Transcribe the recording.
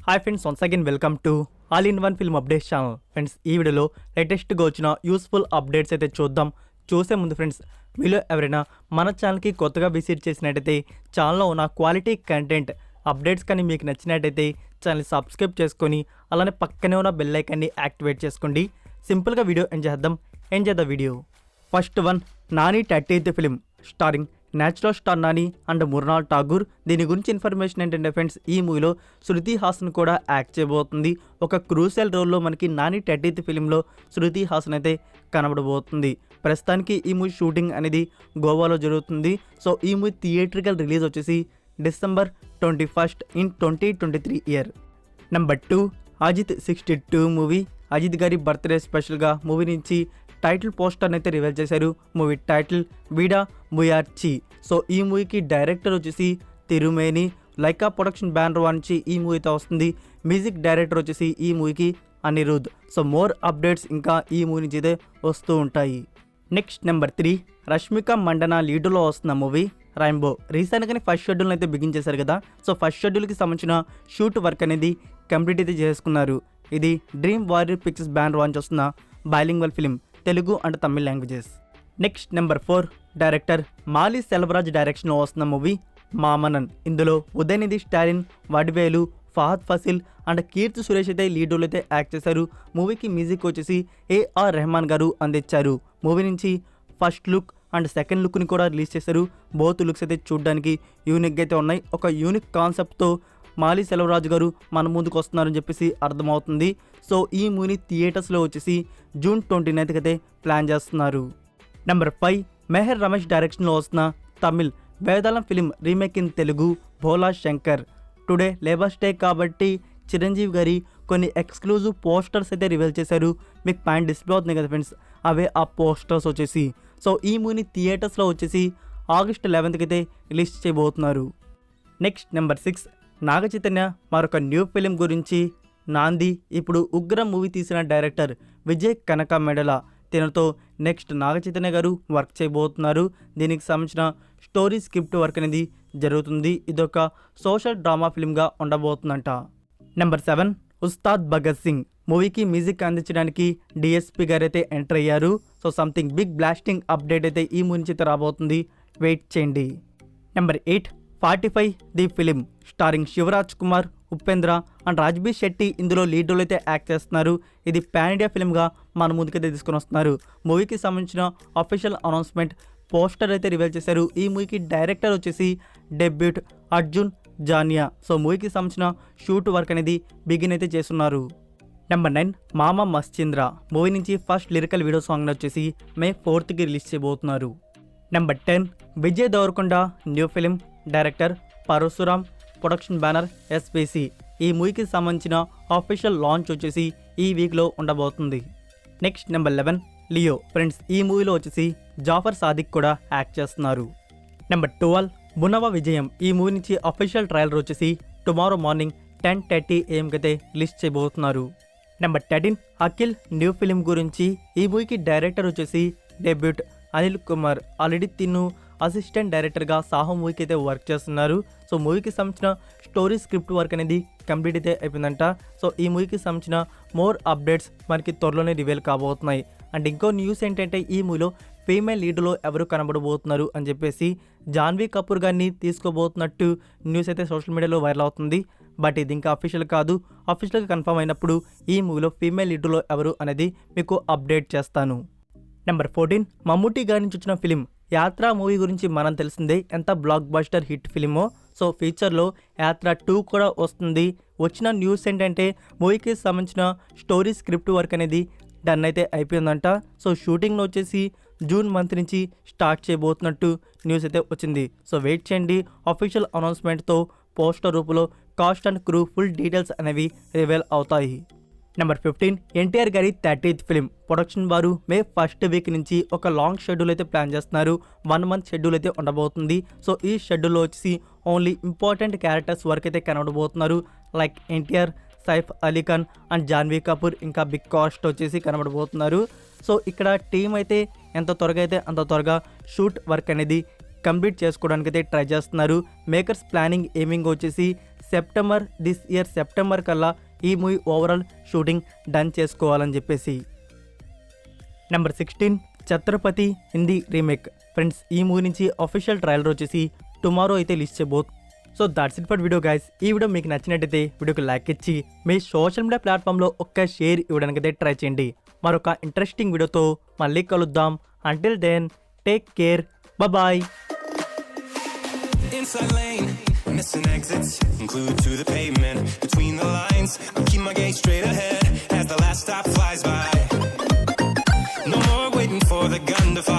Hi friends, once again welcome to all in one film updates channel. Friends, ఈ వీడియోలో లేటెస్ట్గా వచ్చిన useful updates అయితే చూద్దాం. చూసే ముందు ఫ్రెండ్స్, మీలో ఎవరైనా మన ఛానల్కి కొత్తగా విజిట్ చేసినట్టయితే ఛానల్లో ఉన్న క్వాలిటీ కంటెంట్ అప్డేట్స్ కానీ మీకు నచ్చినట్టయితే ఛానల్ సబ్స్క్రైబ్ చేసుకొని అలానే పక్కనే ఉన్న బెల్ ఐకాన్ని యాక్టివేట్ చేసుకోండి. సింపుల్గా video enjoy the video. First one, Nani 30th film starring natural star Nani and Mrunal Thakur. దీని గురించి ఇన్ఫర్మేషన్ ఏంటంటే ఫ్రెండ్స్, ఈ మూవీలో శృతి హాసన్ కూడా యాక్ట్ చేయబోతుంది. ఒక క్రూషియల్ రోల్లో మనకి నాని 30th ఫిలింలో శృతి హాసన్ అయితే కనబడబోతుంది. ప్రస్తుతానికి ఈ మూవీ షూటింగ్ అనేది గోవాలో జరుగుతుంది. సో ఈ మూవీ థియేట్రికల్ రిలీజ్ వచ్చేసి December 21st in 2023 year. Number 2, Ajith 62 movie. Ajith గారి బర్త్డే స్పెషల్గా మూవీ నుంచి టైటిల్ పోస్టర్ అయితే రివీల్ చేశారు. Movie title Vidaa Muyarchi. So ఈ మూవీకి డైరెక్టర్ వచ్చేసి తిరుమేని. లైకా ప్రొడక్షన్ బ్యానర్ నుంచి ఈ మూవీ అయితే వస్తుంది. మ్యూజిక్ డైరెక్టర్ వచ్చేసి ఈ మూవీకి అనిరుద్. సో మోర్ అప్డేట్స్ ఇంకా ఈ మూవీ నుంచి అయితే వస్తూ ఉంటాయి. నెక్స్ట్ నెంబర్ 3, రష్మిక మండన లీడులో వస్తున్న మూవీ రైంబో. రీసెంట్గానే ఫస్ట్ షెడ్యూల్ అయితే బిగించేశారు కదా. సో ఫస్ట్ షెడ్యూల్కి సంబంధించిన షూట్ వర్క్ అనేది కంప్లీట్ అయితే చేసుకున్నారు. ఇది డ్రీమ్ వారియర్ పిక్చర్స్ బ్యానర్ నుంచి వస్తున్న bilingual film, Telugu and Tamil languages. Next number 4, director Mari Selvaraj డైరెక్షన్లో వస్తున్న మూవీ మామనన్. ఇందులో ఉదయనిధి స్టాలిన్, వడివేలు, ఫహద్ ఫసిల్ అండ్ కీర్తి సురేష్ అయితే లీడ్ రోల్ అయితే యాక్ట్ చేశారు. మూవీకి మ్యూజిక్ వచ్చేసి AR రెహమాన్ గారు అందించారు. మూవీ నుంచి ఫస్ట్ లుక్ అండ్ సెకండ్ లుక్ని కూడా రిలీజ్ చేశారు. బోత్ లుక్స్ అయితే చూడడానికి యూనిక్గా అయితే ఉన్నాయి. ఒక యూనిక్ కాన్సెప్ట్తో మాలి సెల్వరాజు గారు మన ముందుకు వస్తున్నారని చెప్పేసి అర్థమవుతుంది. సో ఈ మూవీని థియేటర్స్లో వచ్చేసి June 29th అయితే ప్లాన్ చేస్తున్నారు. నెంబర్ 5, మెహర్ రమేష్ డైరెక్షన్లో వస్తున్న Tamil Vedalam film remake in Telugu Bhola Shankar. Today labours day కాబట్టి చిరంజీవి గారి కొన్ని ఎక్స్క్లూజివ్ పోస్టర్స్ అయితే రివీల్ చేశారు. మీకు పైన డిస్ప్లే అవుతుంది కదా ఫ్రెండ్స్, అవే ఆ పోస్టర్స్ వచ్చేసి. సో ఈ మూవీని థియేటర్స్లో వచ్చేసి August 11th అయితే రిలీజ్ చేయబోతున్నారు. నెక్స్ట్ నెంబర్ 6, నాగ చైతన్య మరొక న్యూ ఫిలిం గురించి. నాంది ఇప్పుడు ఉగ్రం మూవీ తీసిన డైరెక్టర్ విజయ్ కనక మెడల. దీనితో నెక్స్ట్ నాగ చైతన్య గారు వర్క్ చేయబోతున్నారు. దీనికి సంబంధించిన స్టోరీ స్క్రిప్ట్ వర్క్ అనేది జరుగుతుంది. ఇదొక సోషల్ డ్రామా ఫిల్మ్గా ఉండబోతుందంట. నెంబర్ 7, ఉస్తాద్ భగత్ సింగ్ మూవీకి మ్యూజిక్ అందించడానికి DSP గారు అయితే ఎంటర్ అయ్యారు. So something big blasting update అయితే ఈ మూవీ నుంచి అయితే రాబోతుంది, వెయిట్ చేయండి. Number 8, 45 the film starring Shivaraj Kumar, Upendra and Raj B Shetty. ఇందులో లీడ్ రోల్ అయితే యాక్ట్ చేస్తున్నారు. ఇది పాన్ ఇండియా ఫిల్మ్గా మన ముందుకైతే తీసుకొని వస్తున్నారు. మూవీకి సంబంధించిన అఫీషియల్ అనౌన్స్మెంట్ పోస్టర్ అయితే రివీల్ చేశారు. ఈ మూవీకి డైరెక్టర్ వచ్చేసి డెబ్యూట్ అర్జున్ జానియా. సో మూవీకి సంబంధించిన షూట్ వర్క్ అనేది బిగిన్ అయితే చేస్తున్నారు. నెంబర్ 9, మామ మశ్చింద్ర మూవీ నుంచి ఫస్ట్ లిరికల్ వీడియో సాంగ్ వచ్చేసి May 4th రిలీజ్ చేయబోతున్నారు. Number 10, Vijay Deverakonda new film director Parasuram, production banner SPC. ఈ మూవీకి సంబంధించిన ఆఫీషియల్ లాంచ్ వచ్చేసి ఈ వీక్లో ఉండబోతుంది. Next number 11, Leo. ఫ్రెండ్స్, ఈ మూవీలో వచ్చేసి జాఫర్ సాదిక్ కూడా యాక్ట్ చేస్తున్నారు. నెంబర్ 12, బునవ విజయం. ఈ మూవీ నుంచి అఫీషియల్ ట్రైలర్ వచ్చేసి టుమారో మార్నింగ్ 10:30 AM అయితే రిలీజ్ చేయబోతున్నారు. నెంబర్ 13, అఖిల్ న్యూ ఫిలిం గురించి. ఈ మూవీకి డైరెక్టర్ వచ్చేసి డెబ్యూట్ అనిల్ కుమార్. ఆల్రెడీ తిను అసిస్టెంట్ డైరెక్టర్గా సాహో మూవీకి అయితే వర్క్ చేస్తున్నారు. సో మూవీకి సంబంధించిన స్టోరీ స్క్రిప్ట్ వర్క్ అనేది కంప్లీట్ అయితే అయిపోయిందంట. సో ఈ మూవీకి సంబంధించిన మోర్ అప్డేట్స్ మనకి త్వరలోనే రివీల్ కాబోతున్నాయి. అండ్ ఇంకో న్యూస్ ఏంటంటే, ఈ మూవీలో ఫీమేల్ లీడ్లో ఎవరు కనబడబోతున్నారు అని చెప్పేసి జాన్వీ కపూర్ గారిని తీసుకోబోతున్నట్టు న్యూస్ అయితే సోషల్ మీడియాలో వైరల్ అవుతుంది. బట్ ఇది ఇంకా అఫీషియల్ కాదు. అఫీషియల్గా కన్ఫర్మ్ అయినప్పుడు ఈ మూవీలో ఫీమేల్ లీడ్లో ఎవరు అనేది మీకు అప్డేట్ చేస్తాను. నెంబర్ 14, మమ్ముట్టి గారి నుంచి వచ్చిన ఫిలిం యాత్ర మూవీ గురించి మనం తెలిసిందే, ఎంత బ్లాక్ బస్టర్ హిట్ ఫిలిమో. సో ఫ్యూచర్లో యాత్ర 2 కూడా వస్తుంది. వచ్చిన న్యూస్ ఏంటంటే, మూవీకి సంబంధించిన స్టోరీ స్క్రిప్ట్ వర్క్ అనేది డన్ అయితే అయిపోయిందంట. సో షూటింగ్లో వచ్చేసి June month నుంచి స్టార్ట్ చేయబోతున్నట్టు న్యూస్ అయితే వచ్చింది. సో వెయిట్ చేయండి. అఫీషియల్ అనౌన్స్మెంట్తో పోస్టర్ రూపంలో cost and crew full details అనేవి రివీల్ అవుతాయి. నెంబర్ 15, ఎన్టీఆర్ గారి 30th ఫిలిం ప్రొడక్షన్ వారు May 1st నుంచి ఒక లాంగ్ షెడ్యూల్ అయితే ప్లాన్ చేస్తున్నారు. 1 month షెడ్యూల్ అయితే ఉండబోతుంది. సో ఈ షెడ్యూల్లో వచ్చేసి ఓన్లీ ఇంపార్టెంట్ క్యారెక్టర్స్ వరకు అయితే కనబడబోతున్నారు. లైక్ ఎన్టీఆర్, సైఫ్ అలీ ఖాన్ అండ్ జాన్వీ కపూర్, ఇంకా బిగ్ కాస్ట్ వచ్చేసి కనబడబోతున్నారు. సో ఇక్కడ టీం అయితే ఎంత త్వరగా అయితే అంత త్వరగా షూట్ వర్క్ అనేది కంప్లీట్ చేసుకోవడానికి అయితే ట్రై చేస్తున్నారు. మేకర్స్ ప్లానింగ్ ఎయిమింగ్ వచ్చేసి సెప్టెంబర్ కల్లా ఈ మూవీ ఓవరాల్ షూటింగ్ డన్ చేసుకోవాలని చెప్పేసి. Number 16 Chatrapathi Hindi remake. Friends ఈ మూవీ నుంచి అఫీషియల్ ట్రైలర్ వచ్చేసి టుమారో అయితే రిలీజ్ చేయబోత్. So that's it for video guys. ఈ వీడియో మీకు నచ్చినట్టయితే వీడియోకి లైక్ ఇచ్చి మీ సోషల్ మీడియా ప్లాట్ఫామ్లో ఒక్క షేర్ ఇవ్వడానికి అయితే ట్రై చేయండి. మరొక ఇంట్రెస్టింగ్ వీడియోతో మళ్ళీ కలుద్దాం. Until then take care, bye. Inside lane, missing exits, glued to the pavement. Between the lines, I keep my gaze straight ahead as the last stop flies by. No more waiting for the gun to fire.